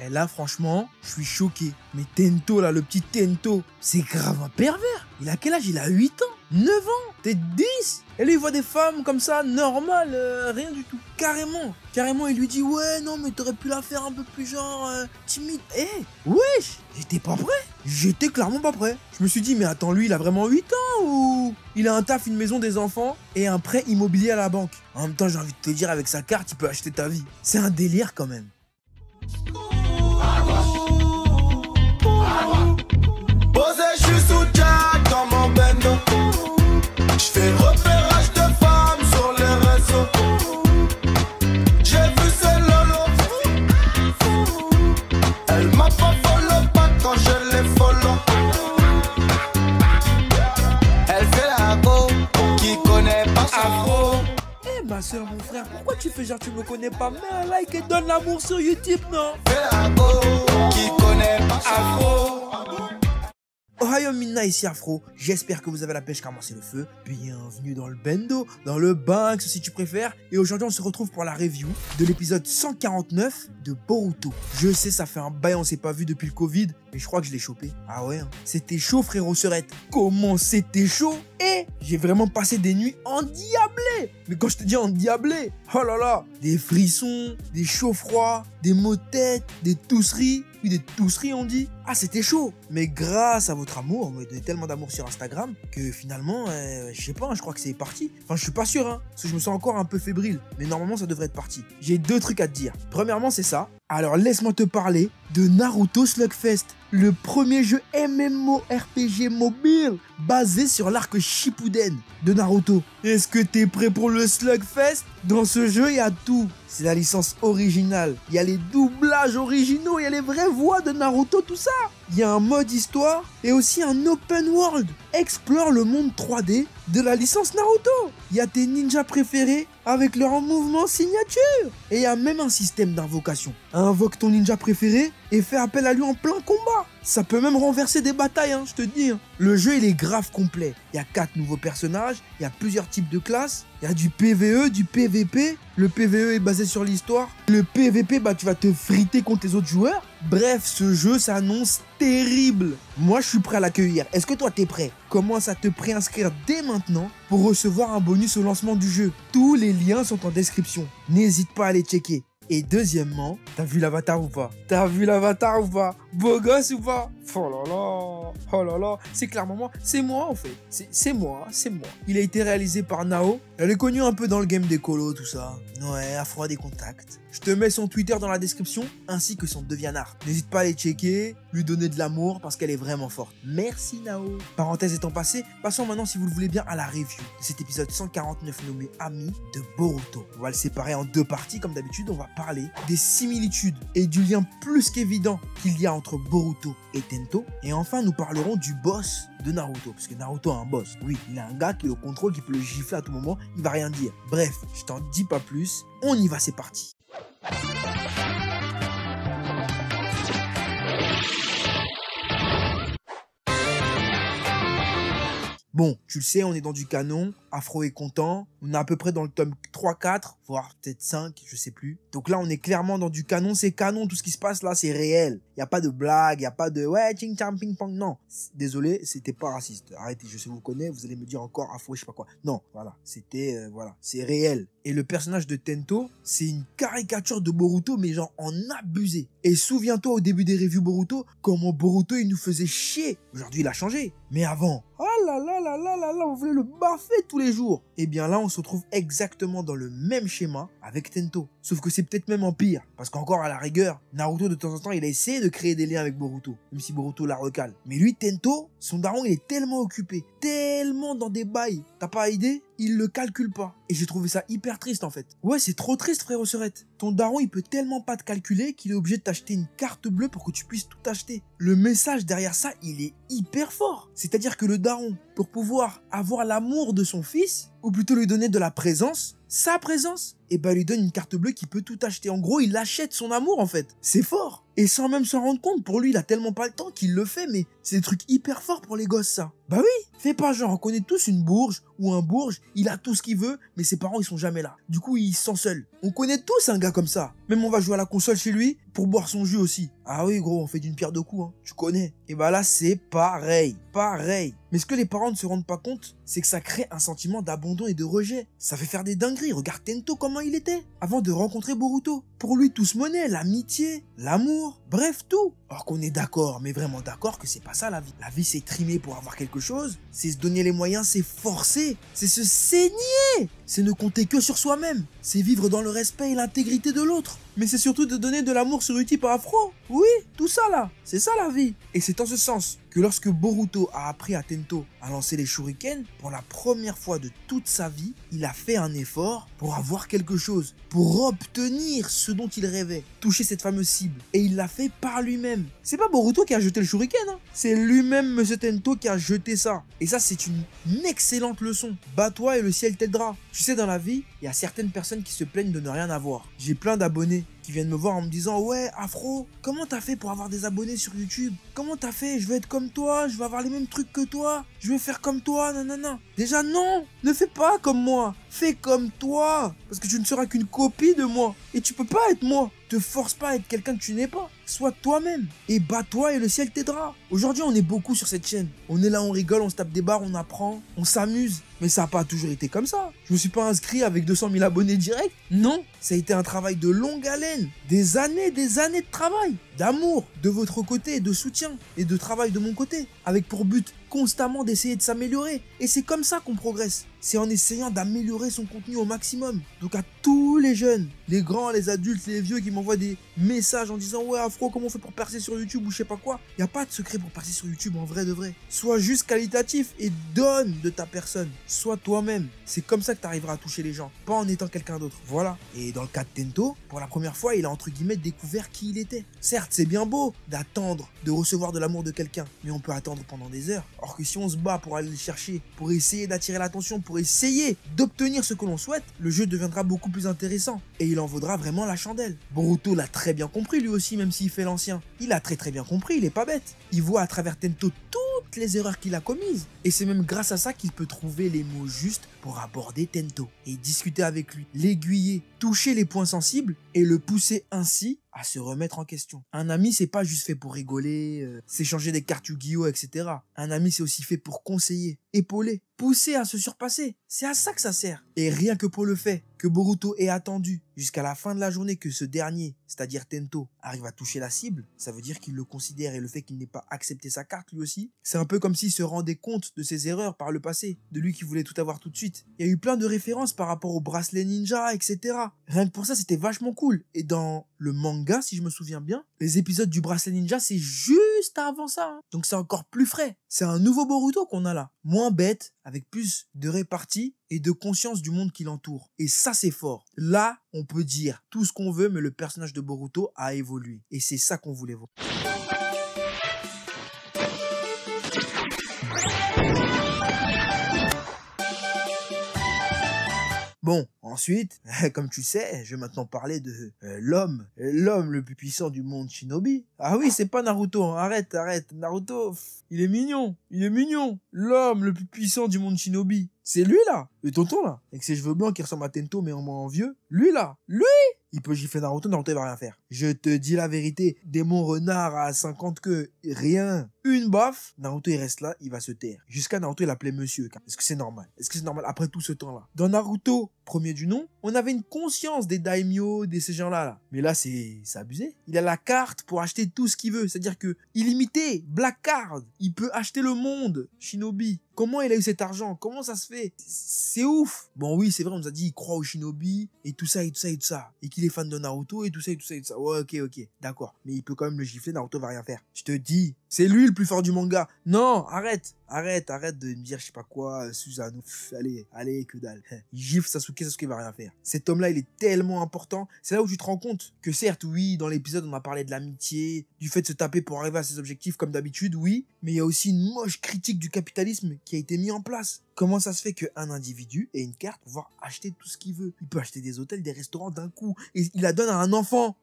Et là, franchement, je suis choqué. Mais Tento, là, le petit Tento, c'est grave un pervers. Il a quel âge? Il a 8 ans, 9 ans, peut-être 10. Et lui, il voit des femmes comme ça, normales, rien du tout. Carrément, il lui dit, ouais, non, mais t'aurais pu la faire un peu plus genre timide. Wesh, j'étais pas prêt. J'étais clairement pas prêt. Je me suis dit, mais attends, lui, il a vraiment 8 ans ou il a un taf, une maison, des enfants et un prêt immobilier à la banque. En même temps, j'ai envie de te dire, avec sa carte, il peut acheter ta vie. C'est un délire quand même. Posé, je suis sous Jack dans mon bendo. Je fais repérage de femmes sur les réseaux. J'ai vu ce lolo. Elle m'a pas follow pas quand je l'ai follow. Elle fait la go qui connaît pas Afro. Ma soeur, mon frère, pourquoi tu fais genre tu me connais pas? Mets un like et donne l'amour sur YouTube, non? Fait la go qui connaît pas Afro. Ohio Minna, ici Afro, j'espère que vous avez la pêche car moi c'est le feu. Bienvenue dans le bendo, dans le Banks si tu préfères. Et aujourd'hui on se retrouve pour la review de l'épisode 149 de Boruto. Je sais, ça fait un bail, on s'est pas vu depuis le Covid, mais je crois que je l'ai chopé. Ah ouais, hein. C'était chaud frérot Serette. Comment c'était chaud? Et j'ai vraiment passé des nuits endiablées. Mais quand je te dis endiablé, oh là là, des frissons, des chauds froids, des maux de tête, des tousseries. Oui, des tousseries on dit. Ah, c'était chaud. Mais grâce à votre amour, vous me donnez tellement d'amour sur Instagram que finalement, je sais pas, je crois que c'est parti. Enfin, je suis pas sûr, hein, parce que je me sens encore un peu fébrile. Mais normalement, ça devrait être parti. J'ai 2 trucs à te dire. Premièrement, c'est ça. Alors, laisse-moi te parler de Naruto Slugfest, le premier jeu MMORPG mobile basé sur l'arc Shippuden de Naruto. Est-ce que t'es prêt pour le Slugfest? Dans ce jeu, il y a tout. C'est la licence originale. Il y a les doublages originaux, il y a les vraies voix de Naruto, tout ça. Il y a un mode histoire et aussi un open world. Explore le monde 3D de la licence Naruto. Il y a tes ninjas préférés avec leur mouvement signature. Et il y a même un système d'invocation. Invoque ton ninja préféré et fais appel à lui en plein combat. Ça peut même renverser des batailles, hein, je te dis. Hein. Le jeu, il est grave complet. Il y a 4 nouveaux personnages, il y a plusieurs types de classes. Il y a du PVE, du PVP. Le PVE est basé sur l'histoire. Le PVP, tu vas te friter contre les autres joueurs. Bref, ce jeu s'annonce terrible. Moi, je suis prêt à l'accueillir. Est-ce que toi, t'es prêt? Commence à te préinscrire dès maintenant pour recevoir un bonus au lancement du jeu. Tous les liens sont en description. N'hésite pas à les checker. Et deuxièmement, t'as vu l'avatar ou pas? Beau gosse ou pas? Oh là là, c'est clairement moi. C'est moi en fait. C'est moi. Il a été réalisé par Nao. Elle est connue un peu dans le game des colos, tout ça. Ouais, Afro a des contacts. Je te mets son Twitter dans la description, ainsi que son DeviantArt. N'hésite pas à les checker, lui donner de l'amour, parce qu'elle est vraiment forte. Merci Nao. Parenthèse étant passée, passons maintenant, si vous le voulez bien, à la review de cet épisode 149 nommé Ami de Boruto. On va le séparer en 2 parties, comme d'habitude. On va parler des similitudes et du lien plus qu'évident qu'il y a entre Boruto et Tento. Et enfin, nous parlerons du boss de Naruto, parce que Naruto a un boss. Oui, il a un gars qui est au contrôle, qui peut le gifler à tout moment, il va rien dire. Bref, je t'en dis pas plus. On y va, c'est parti. Bon, tu le sais, on est dans du canon. Afro est content. On est à peu près dans le tome 3-4, voire peut-être 5, je sais plus. Donc là, on est clairement dans du canon. C'est canon, tout ce qui se passe là, c'est réel. Il n'y a pas de blague, il n'y a pas de ouais, ching chang ping pong. Non, désolé, c'était pas raciste. Arrêtez, je sais vous connais, vous allez me dire encore Afro, je sais pas quoi. Non, voilà, c'était, voilà, c'est réel. Et le personnage de Tento, c'est une caricature de Boruto, mais genre en abusé. Et souviens-toi au début des reviews Boruto, comment Boruto, il nous faisait chier. Aujourd'hui, il a changé. Mais avant, oh là là là là là là, on voulait le baffer tous les jours. Et bien là, on se retrouve exactement dans le même schéma avec Tento. Sauf que c'est peut-être même en pire. Parce qu'encore à la rigueur, Naruto de temps en temps, il a essayé de créer des liens avec Boruto. Même si Boruto la recale. Mais lui, Tento, son daron, il est tellement occupé. Tellement dans des bails. T'as pas idée? Il le calcule pas. Et j'ai trouvé ça hyper triste en fait. Ouais, c'est trop triste frérot Serette. Ton daron, il peut tellement pas te calculer qu'il est obligé de t'acheter une carte bleue pour que tu puisses tout acheter. Le message derrière ça, il est hyper fort. C'est-à-dire que le daron, pour pouvoir avoir l'amour de son fils, ou plutôt lui donner de la présence, sa présence, et bah lui donne une carte bleue qui peut tout acheter. En gros, il achète son amour en fait. C'est fort. Et sans même s'en rendre compte, pour lui, il a tellement pas le temps qu'il le fait, mais c'est des trucs hyper forts pour les gosses ça. Bah oui, fais pas genre, on connaît tous une bourge ou un bourge, il a tout ce qu'il veut, mais ses parents ils sont jamais là. Du coup, il se sent seul. On connaît tous un gars comme ça. Même on va jouer à la console chez lui pour boire son jus aussi. Ah oui gros, on fait d'une pierre deux coups, hein. Tu connais. Et bah là, c'est pareil. Pareil. Mais ce que les parents ne se rendent pas compte, c'est que ça crée un sentiment d'abandon et de rejet. Ça fait faire des dingueries. Regarde Tento comment il était avant de rencontrer Boruto. Pour lui, tout se monnaie, l'amitié, l'amour, bref, tout. Alors qu'on est d'accord, mais vraiment d'accord que c'est pas ça la vie. La vie, c'est trimer pour avoir quelque chose, c'est se donner les moyens, c'est forcer, c'est se saigner, c'est ne compter que sur soi-même, c'est vivre dans le respect et l'intégrité de l'autre. Mais c'est surtout de donner de l'amour sur Utip à Afro. Oui, tout ça là, c'est ça la vie. Et c'est en ce sens que lorsque Boruto a appris à Tento à lancer les shurikens, pour la première fois de toute sa vie, il a fait un effort pour avoir quelque chose, pour obtenir ce dont il rêvait, toucher cette fameuse cible. Et il l'a fait par lui-même. C'est pas Boruto qui a jeté le shuriken, hein. C'est lui-même, Monsieur Tento, qui a jeté ça. Et ça, c'est une excellente leçon. Bats-toi et le ciel t'aidera. Tu sais, dans la vie, il y a certaines personnes qui se plaignent de ne rien avoir. J'ai plein d'abonnés qui viennent me voir en me disant « Ouais, Afro, comment t'as fait pour avoir des abonnés sur YouTube? Comment t'as fait? Je veux être comme toi, je veux avoir les mêmes trucs que toi, je veux faire comme toi, nanana. » Déjà non, ne fais pas comme moi, fais comme toi, parce que tu ne seras qu'une copie de moi, et tu peux pas être moi. Te force pas à être quelqu'un que tu n'es pas. Sois toi-même et bats-toi et le ciel t'aidera. Aujourd'hui, on est beaucoup sur cette chaîne. On est là, on rigole, on se tape des barres, on apprend, on s'amuse. Mais ça n'a pas toujours été comme ça. Je me suis pas inscrit avec 200 000 abonnés direct. Non, ça a été un travail de longue haleine. Des années de travail, d'amour de votre côté, de soutien et de travail de mon côté. Avec pour but constamment d'essayer de s'améliorer. Et c'est comme ça qu'on progresse. C'est en essayant d'améliorer son contenu au maximum. Donc à tous les jeunes, les grands, les adultes, les vieux qui m'envoient des messages en disant « Ouais Afro, comment on fait pour percer sur YouTube » ou je sais pas quoi. Il n'y a pas de secret pour percer sur YouTube en vrai de vrai. Sois juste qualitatif et donne de ta personne. Sois toi-même. C'est comme ça que tu arriveras à toucher les gens. Pas en étant quelqu'un d'autre. Voilà. Et dans le cas de Tento, pour la première fois, il a entre guillemets découvert qui il était. Certes, c'est bien beau d'attendre, de recevoir de l'amour de quelqu'un. Mais on peut attendre pendant des heures. Or que si on se bat pour aller le chercher, pour essayer d'attirer l'attention, pour essayer d'obtenir ce que l'on souhaite, le jeu deviendra beaucoup plus intéressant. Et il en vaudra vraiment la chandelle. Boruto l'a très bien compris lui aussi, même s'il fait l'ancien. Il a très bien compris, il est pas bête. Il voit à travers Tento toutes les erreurs qu'il a commises. Et c'est même grâce à ça qu'il peut trouver les mots justes pour aborder Tento. Et discuter avec lui, l'aiguiller, toucher les points sensibles et le pousser ainsi à se remettre en question. Un ami, c'est pas juste fait pour rigoler, s'échanger des cartes Yu-Gi-Oh, etc. Un ami, c'est aussi fait pour conseiller, épauler, pousser à se surpasser. C'est à ça que ça sert. Et rien que pour le fait que Boruto ait attendu jusqu'à la fin de la journée que ce dernier, c'est-à-dire Tento, arrive à toucher la cible, ça veut dire qu'il le considère, et le fait qu'il n'ait pas accepté sa carte lui aussi, c'est un peu comme s'il se rendait compte de ses erreurs par le passé, de lui qui voulait tout avoir tout de suite. Il y a eu plein de références par rapport au bracelet ninja, etc. Rien que pour ça, c'était vachement cool. Et dans le manga, si je me souviens bien, les épisodes du bracelet ninja, c'est juste avant ça, hein. Donc c'est encore plus frais. C'est un nouveau Boruto qu'on a là. Moins bête, avec plus de répartie et de conscience du monde qui l'entoure. Et ça, c'est fort. Là, on peut dire tout ce qu'on veut, mais le personnage de Boruto a évolué. Et c'est ça qu'on voulait voir. Bon, ensuite, comme tu sais, je vais maintenant parler de l'homme le plus puissant du monde shinobi. Ah oui, c'est pas Naruto, hein. Arrête, Naruto, il est mignon, L'homme le plus puissant du monde shinobi, c'est lui là, le tonton là, avec ses cheveux blancs qui ressemble à Tento mais en vieux. Lui là, il peut gifler Naruto il va rien faire. Je te dis la vérité, démon renard à 50 queues, rien. Une baffe, Naruto il reste là, il va se taire. Jusqu'à Naruto il l'appelait monsieur. Est-ce que c'est normal? Après tout ce temps-là? Dans Naruto, premier du nom, on avait une conscience des daimyo, de ces gens-là. Là. Mais là, c'est abusé. Il a la carte pour acheter tout ce qu'il veut. C'est-à-dire que, illimité, Black Card, il peut acheter le monde, Shinobi. Comment il a eu cet argent? Comment ça se fait? C'est ouf. Bon oui, c'est vrai, on nous a dit il croit au Shinobi et tout ça. Et qu'il est fan de Naruto et tout ça. Ouais, ok, d'accord. Mais il peut quand même le gifler, Naruto va rien faire. Je te dis, c'est lui le plus fort du manga. Non, arrête de me dire je sais pas quoi, Susanoo. Allez, que dalle. Il gifle Sasuke va rien faire. Cet homme-là, il est tellement important. C'est là où tu te rends compte que certes, oui, dans l'épisode, on a parlé de l'amitié, du fait de se taper pour arriver à ses objectifs comme d'habitude, oui, mais il y a aussi une moche critique du capitalisme qui a été mis en place. Comment ça se fait qu'un individu ait une carte pour pouvoir acheter tout ce qu'il veut? Il peut acheter des hôtels, des restaurants d'un coup. Et il la donne à un enfant.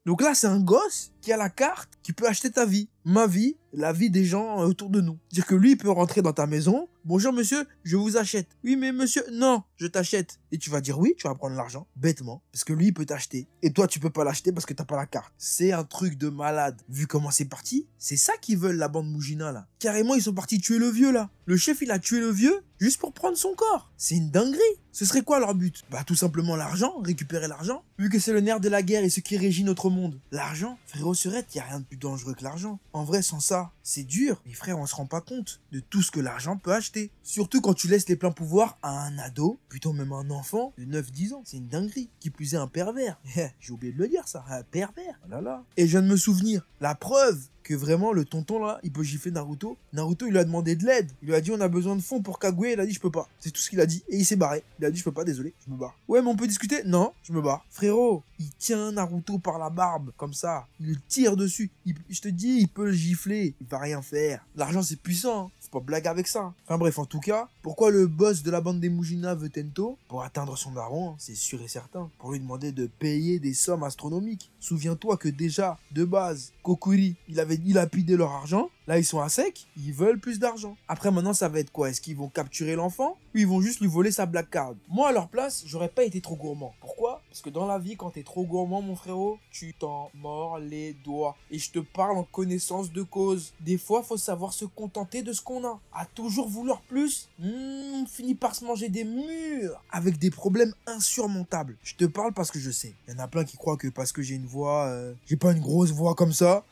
Donc là, c'est un gosse qui a la carte qui peut acheter ta vie. ma vie, la vie des gens autour de nous. Dire que lui, il peut rentrer dans ta maison. Bonjour monsieur, je vous achète. Oui mais monsieur, non, je t'achète. Et tu vas dire oui, tu vas prendre l'argent, bêtement. Parce que lui, il peut t'acheter. Et toi, tu peux pas l'acheter parce que t'as pas la carte. C'est un truc de malade. Vu comment c'est parti, c'est ça qu'ils veulent, la bande Mujina, là. Carrément, ils sont partis tuer le vieux, là. Le chef, il a tué le vieux juste pour prendre son corps. C'est une dinguerie. Ce serait quoi leur but? Bah tout simplement l'argent, récupérer l'argent. Vu que c'est le nerf de la guerre et ce qui régit notre monde. L'argent, frérot Surette, y a rien de plus dangereux que l'argent. En vrai, sans ça, c'est dur. Mais frère, on se rend pas compte de tout ce que l'argent peut acheter. Surtout quand tu laisses les pleins pouvoirs à un ado, plutôt même un enfant de 9-10 ans. C'est une dinguerie. Qui plus est un pervers. J'ai oublié de le dire ça, un pervers. Oh là là. Et je viens de me souvenir, la preuve que vraiment le tonton là, il peut gifler Naruto. Naruto, il lui a demandé de l'aide. Il lui a dit on a besoin de fonds pour Kaguya. Il a dit je peux pas. C'est tout ce qu'il a dit. Et il s'est barré. Il a dit je peux pas, désolé, je me barre. Ouais mais on peut discuter? Non, je me barre. Frérot, il tient Naruto par la barbe, comme ça. Il le tire dessus. Je te dis, il peut le gifler. Il va rien faire. L'argent c'est puissant, hein. Faut pas blaguer avec ça. Enfin bref, en tout cas, pourquoi le boss de la bande des Mujina veut Tento? Pour atteindre son daron, hein, c'est sûr et certain. Pour lui demander de payer des sommes astronomiques. Souviens-toi que déjà, de base, Kokuri, il avait dilapidé leur argent. Là, ils sont à sec, ils veulent plus d'argent. Après, maintenant, ça va être quoi? Est-ce qu'ils vont capturer l'enfant ou ils vont juste lui voler sa black card? Moi, à leur place, j'aurais pas été trop gourmand. Pourquoi? Parce que dans la vie, quand t'es trop gourmand, mon frérot, tu t'en mords les doigts. Et je te parle en connaissance de cause. Des fois, faut savoir se contenter de ce qu'on a. À toujours vouloir plus, on finit par se manger des murs avec des problèmes insurmontables. Je te parle parce que je sais. Il y en a plein qui croient que parce que j'ai une voix, j'ai pas une grosse voix comme ça.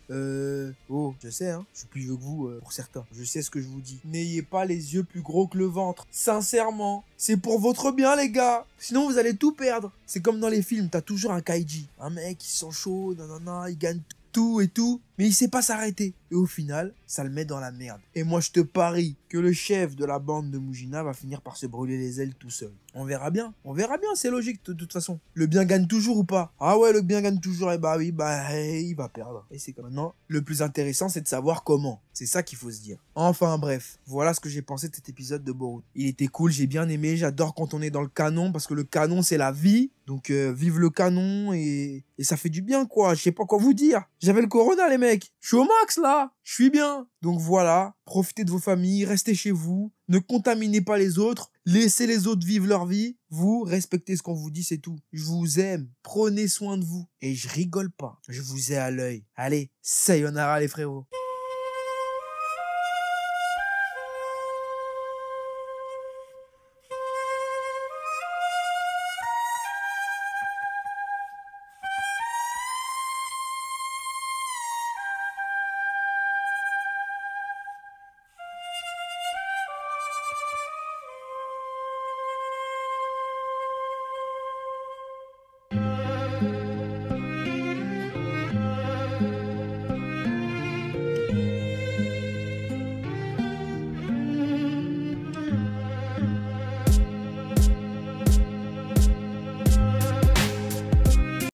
Oh, je sais, hein. Je suis plus vieux que vous, pour certains. Je sais ce que je vous dis. N'ayez pas les yeux plus gros que le ventre. Sincèrement. C'est pour votre bien, les gars. Sinon, vous allez tout perdre. C'est comme dans les films. T'as toujours un kaiji. Un mec qui sent chaud, nanana, il gagne tout et tout. Mais il sait pas s'arrêter. Et au final, ça le met dans la merde. Et moi, je te parie que le chef de la bande de Mujina va finir par se brûler les ailes tout seul. On verra bien. On verra bien, c'est logique de toute façon. Le bien gagne toujours ou pas? Ah ouais, le bien gagne toujours. Et bah oui, il va perdre. Et c'est comme maintenant. Le plus intéressant, c'est de savoir comment. C'est ça qu'il faut se dire. Enfin bref, voilà ce que j'ai pensé de cet épisode de Boruto. Il était cool, j'ai bien aimé. J'adore quand on est dans le canon parce que le canon, c'est la vie. Donc vive le canon et ça fait du bien quoi. Je sais pas quoi vous dire. J'avais le corona les mecs. Je suis au max là. Je suis bien. Donc voilà, profitez de vos familles, restez chez vous, ne contaminez pas les autres, laissez les autres vivre leur vie, vous respectez ce qu'on vous dit, c'est tout. Je vous aime, prenez soin de vous et je rigole pas, je vous ai à l'œil. Allez, sayonara les frérots.